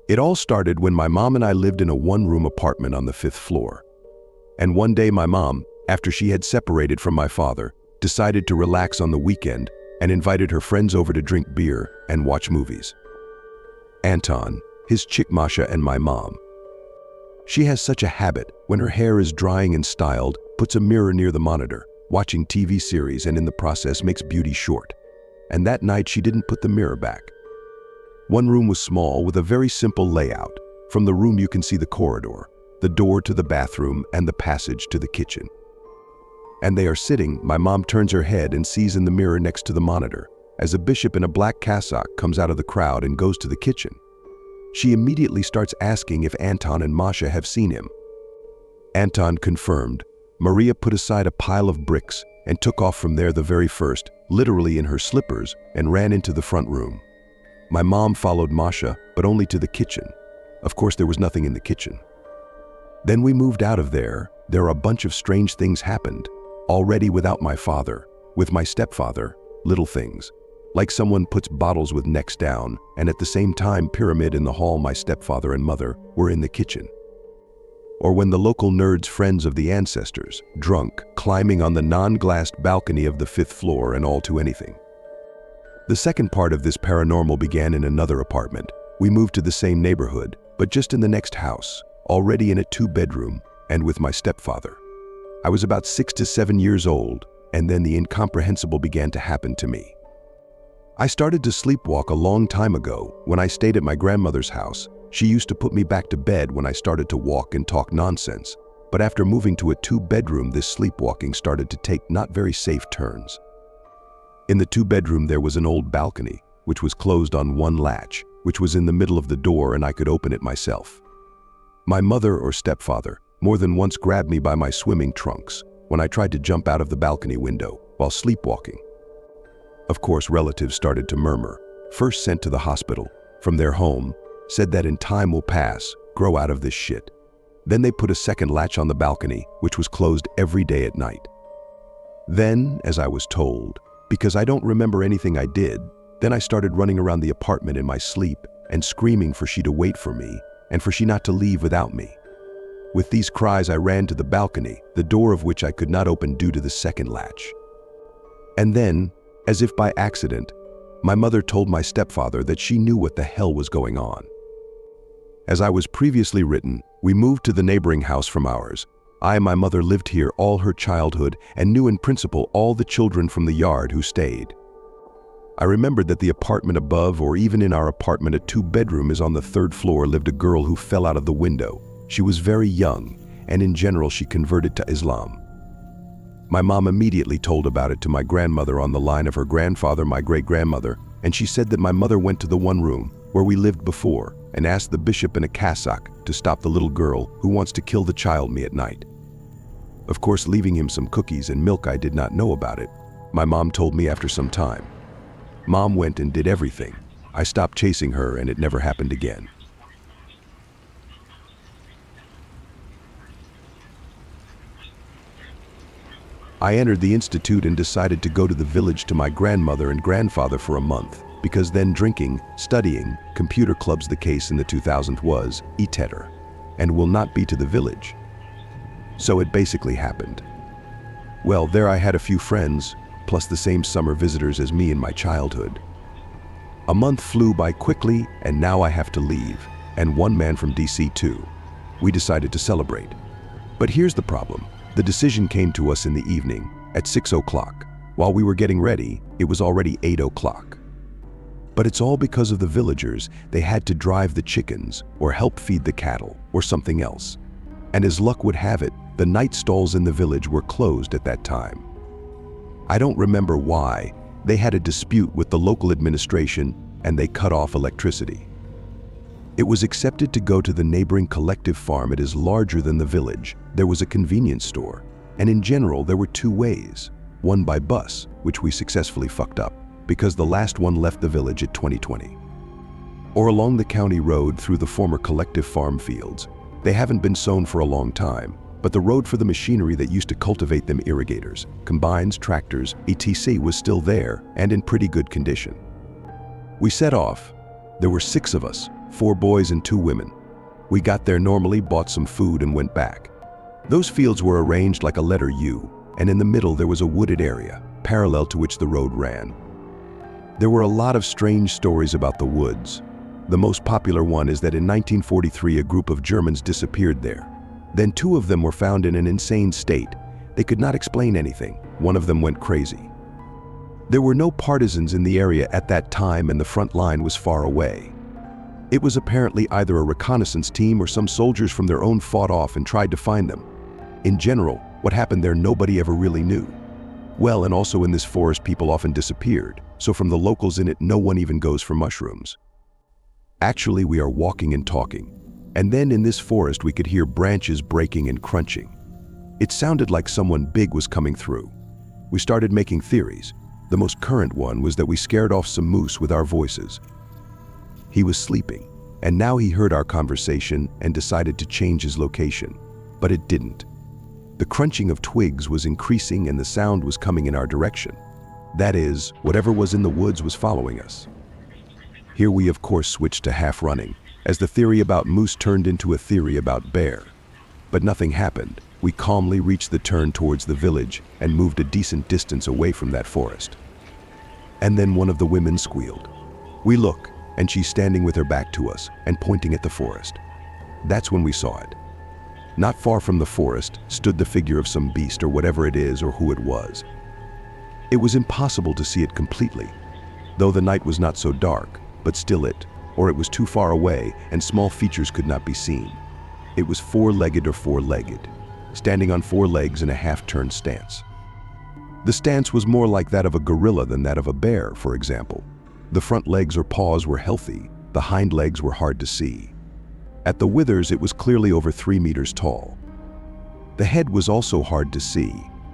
It all started when my mom and I lived in a one-room apartment on the 5th floor. And one day my mom, after she had separated from my father, decided to relax on the weekend and invited her friends over to drink beer and watch movies. Anton, his chick Masha, and my mom. She has such a habit, when her hair is drying and styled, puts a mirror near the monitor, watching TV series, and in the process makes beauty short. And that night she didn't put the mirror back. One room was small with a very simple layout. From the room you can see the corridor, the door to the bathroom, and the passage to the kitchen. And they are sitting. My mom turns her head and sees in the mirror next to the monitor, as a bishop in a black cassock comes out of the crowd and goes to the kitchen. She immediately starts asking if Anton and Masha have seen him. Anton confirmed. Maria put aside a pile of bricks and took off from there the very first, literally in her slippers, and ran into the front room. My mom followed Masha, but only to the kitchen. Of course, there was nothing in the kitchen. Then we moved out of there. There are a bunch of strange things happened. Already without my father, with my stepfather, little things. Like someone puts bottles with necks down, and at the same time pyramid in the hall. My stepfather and mother were in the kitchen. Or when the local nerds, friends of the ancestors, drunk, climbing on the non-glassed balcony of the 5th floor, and all to anything. The second part of this paranormal began in another apartment. We moved to the same neighborhood, but just in the next house, already in a 2-bedroom, and with my stepfather. I was about 6 to 7 years old, and then the incomprehensible began to happen to me. I started to sleepwalk a long time ago. When I stayed at my grandmother's house, she used to put me back to bed when I started to walk and talk nonsense. But after moving to a 2-bedroom, this sleepwalking started to take not very safe turns. In the 2-bedroom there was an old balcony, which was closed on one latch, which was in the middle of the door, and I could open it myself. My mother or stepfather more than once grabbed me by my swimming trunks when I tried to jump out of the balcony window while sleepwalking. Of course, relatives started to murmur, first sent to the hospital, from their home, said that in time will pass, grow out of this shit. Then they put a second latch on the balcony, which was closed every day at night. Then, as I was told, because I don't remember anything I did, then I started running around the apartment in my sleep and screaming for she to wait for me and for she not to leave without me. With these cries I ran to the balcony, the door of which I could not open due to the second latch. And then, as if by accident, my mother told my stepfather that she knew what the hell was going on. As I was previously written, we moved to the neighboring house from ours. My mother lived here all her childhood and knew in principle all the children from the yard who stayed. I remembered that the apartment above, or even in our apartment, a 2-bedroom is on the 3rd floor, lived a girl who fell out of the window. She was very young, and in general she converted to Islam. My mom immediately told about it to my grandmother on the line of her grandfather, my great-grandmother, and she said that my mother went to the one room where we lived before and asked the bishop in a cassock to stop the little girl who wants to kill the child me at night. Of course, leaving him some cookies and milk. I did not know about it. My mom told me after some time. Mom went and did everything. I stopped chasing her and it never happened again. I entered the institute and decided to go to the village to my grandmother and grandfather for a month, because then drinking, studying, computer clubs. The case in the 2000s was ETETR, and will not be to the village. So it basically happened. Well, there I had a few friends, plus the same summer visitors as me in my childhood. A month flew by quickly, and now I have to leave, and one man from DC too. We decided to celebrate. But here's the problem. The decision came to us in the evening, at 6 o'clock. While we were getting ready, it was already 8 o'clock. But it's all because of the villagers. They had to drive the chickens, or help feed the cattle, or something else. And as luck would have it, the night stalls in the village were closed at that time. I don't remember why. They had a dispute with the local administration, and they cut off electricity. It was accepted to go to the neighboring collective farm. It is larger than the village. There was a convenience store, and in general there were 2 ways. One by bus, which we successfully fucked up, because the last one left the village at 2020. Or along the county road through the former collective farm fields. They haven't been sown for a long time, but the road for the machinery that used to cultivate them, irrigators, combines, tractors, etc. was still there and in pretty good condition. We set off. There were 6 of us, 4 boys and 2 women. We got there normally, bought some food, and went back. Those fields were arranged like a letter U, and in the middle there was a wooded area, parallel to which the road ran. There were a lot of strange stories about the woods. The most popular one is that in 1943 a group of Germans disappeared there. Then 2 of them were found in an insane state. They could not explain anything. One of them went crazy. There were no partisans in the area at that time, and the front line was far away. It was apparently either a reconnaissance team or some soldiers from their own fought off and tried to find them. In general, what happened there nobody ever really knew. Well, and also in this forest people often disappeared, so from the locals in it no one even goes for mushrooms. Actually, we are walking and talking, and then in this forest we could hear branches breaking and crunching. It sounded like someone big was coming through. We started making theories. The most current one was that we scared off some moose with our voices. He was sleeping, and now he heard our conversation and decided to change his location, but it didn't. The crunching of twigs was increasing and the sound was coming in our direction. That is, whatever was in the woods was following us. Here we of course switched to half running, as the theory about moose turned into a theory about bear. But nothing happened. We calmly reached the turn towards the village and moved a decent distance away from that forest. And then one of the women squealed. We look, and she's standing with her back to us and pointing at the forest. That's when we saw it. Not far from the forest stood the figure of some beast or whatever it is or who it was. It was impossible to see it completely, though the night was not so dark, but still it was too far away and small features could not be seen. It was 4-legged or 4-legged, standing on 4 legs in a half-turned stance. The stance was more like that of a gorilla than that of a bear, for example. The front legs or paws were healthy, the hind legs were hard to see. At the withers it was clearly over 3 meters tall. The head was also hard to see,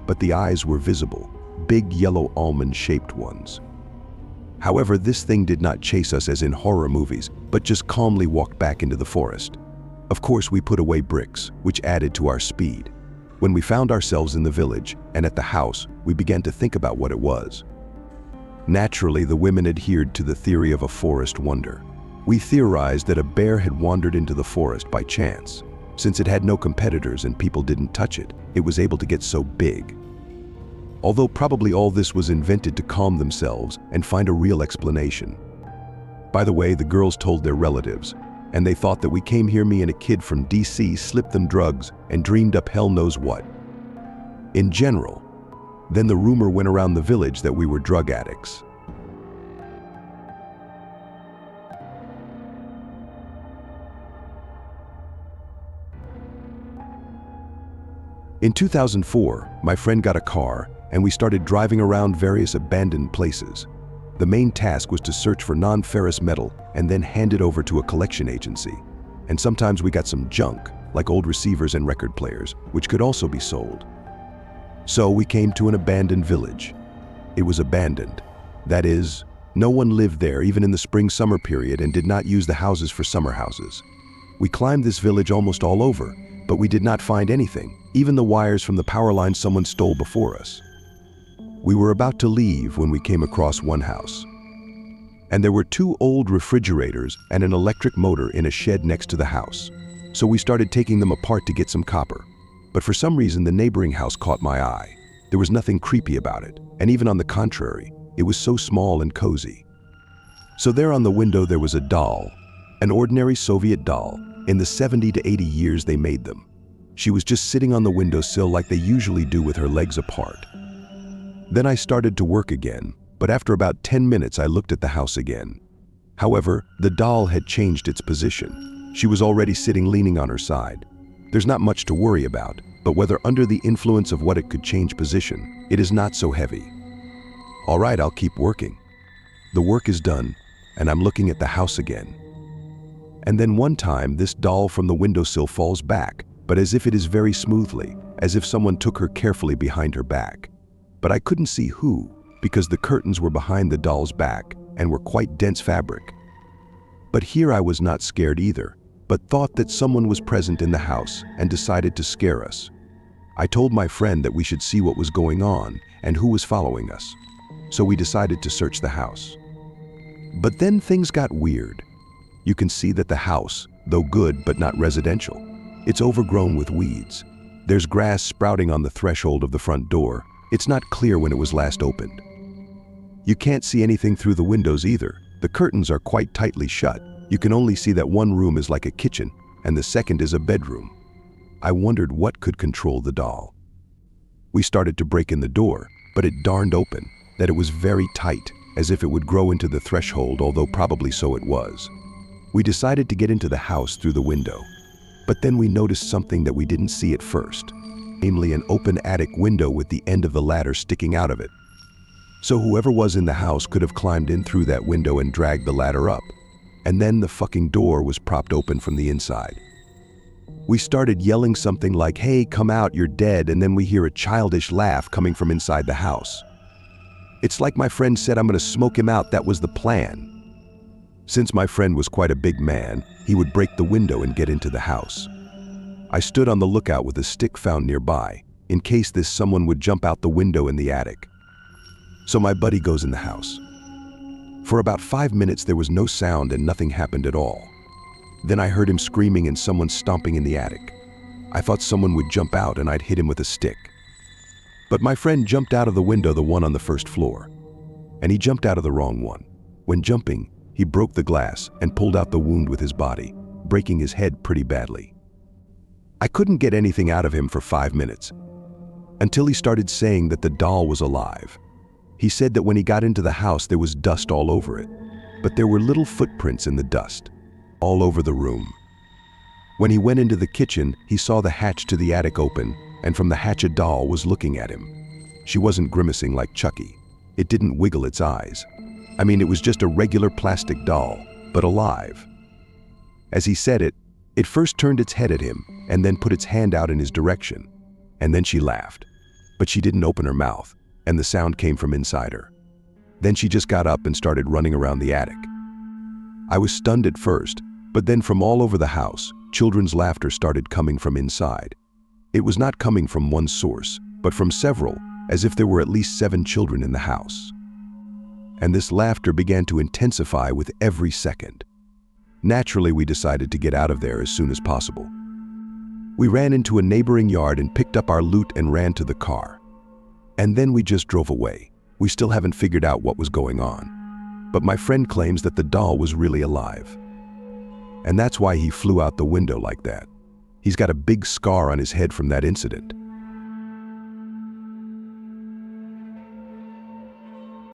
but the eyes were visible, big yellow almond-shaped ones. However, this thing did not chase us as in horror movies, but just calmly walked back into the forest. Of course, we put away bricks, which added to our speed. When we found ourselves in the village and at the house, we began to think about what it was. Naturally, the women adhered to the theory of a forest wonder. We theorized that a bear had wandered into the forest by chance. Since it had no competitors and people didn't touch it, it was able to get so big. Although probably all this was invented to calm themselves and find a real explanation. By the way, the girls told their relatives, and they thought that we came here, me and a kid from DC, slipped them drugs and dreamed up hell knows what. In general, then the rumor went around the village that we were drug addicts. In 2004, my friend got a car and we started driving around various abandoned places. The main task was to search for non-ferrous metal and then hand it over to a collection agency. And sometimes we got some junk, like old receivers and record players, which could also be sold. So we came to an abandoned village. It was abandoned. That is, no one lived there even in the spring-summer period and did not use the houses for summer houses. We climbed this village almost all over, but we did not find anything, even the wires from the power line someone stole before us. We were about to leave when we came across one house. And there were 2 old refrigerators and an electric motor in a shed next to the house. So we started taking them apart to get some copper. But for some reason, the neighboring house caught my eye. There was nothing creepy about it, and even on the contrary, it was so small and cozy. So there on the window there was a doll, an ordinary Soviet doll. In the 70 to 80 years they made them. She was just sitting on the windowsill like they usually do with her legs apart. Then I started to work again, but after about 10 minutes I looked at the house again. However, the doll had changed its position. She was already sitting leaning on her side. There's not much to worry about, but whether under the influence of what it could change position, it is not so heavy. All right, I'll keep working. The work is done, and I'm looking at the house again. And then one time, this doll from the windowsill falls back, but as if it is very smoothly, as if someone took her carefully behind her back. But I couldn't see who, because the curtains were behind the doll's back and were quite dense fabric. But here I was not scared either, but thought that someone was present in the house and decided to scare us. I told my friend that we should see what was going on and who was following us. So we decided to search the house. But then things got weird. You can see that the house, though good but not residential, it's overgrown with weeds. There's grass sprouting on the threshold of the front door. It's not clear when it was last opened. You can't see anything through the windows either. The curtains are quite tightly shut. You can only see that one room is like a kitchen, and the second is a bedroom. I wondered what could control the doll. We started to break in the door, but it darned open, that it was very tight, as if it would grow into the threshold, although probably so it was. We decided to get into the house through the window, but then we noticed something that we didn't see at first, namely an open attic window with the end of the ladder sticking out of it. So whoever was in the house could have climbed in through that window and dragged the ladder up, and then the fucking door was propped open from the inside. We started yelling something like, "Hey, come out, you're dead," and then we hear a childish laugh coming from inside the house. It's like my friend said, "I'm gonna smoke him out, that was the plan." Since my friend was quite a big man, he would break the window and get into the house. I stood on the lookout with a stick found nearby, in case this someone would jump out the window in the attic. So my buddy goes in the house. For about 5 minutes there was no sound and nothing happened at all. Then I heard him screaming and someone stomping in the attic. I thought someone would jump out and I'd hit him with a stick. But my friend jumped out of the window, the one on the first floor. And he jumped out of the wrong one. When jumping, he broke the glass and pulled out the wound with his body, breaking his head pretty badly. I couldn't get anything out of him for 5 minutes, until he started saying that the doll was alive. He said that when he got into the house there was dust all over it, but there were little footprints in the dust, all over the room. When he went into the kitchen, he saw the hatch to the attic open, and from the hatch a doll was looking at him. She wasn't grimacing like Chucky. It didn't wiggle its eyes. I mean, it was just a regular plastic doll, but alive. As he said it, it first turned its head at him, and then put its hand out in his direction. And then she laughed. But she didn't open her mouth, and the sound came from inside her. Then she just got up and started running around the attic. I was stunned at first, but then from all over the house, children's laughter started coming from inside. It was not coming from one source, but from several, as if there were at least 7 children in the house. And this laughter began to intensify with every second. Naturally, we decided to get out of there as soon as possible. We ran into a neighboring yard and picked up our loot and ran to the car. And then we just drove away. We still haven't figured out what was going on. But my friend claims that the doll was really alive. And that's why he flew out the window like that. He's got a big scar on his head from that incident.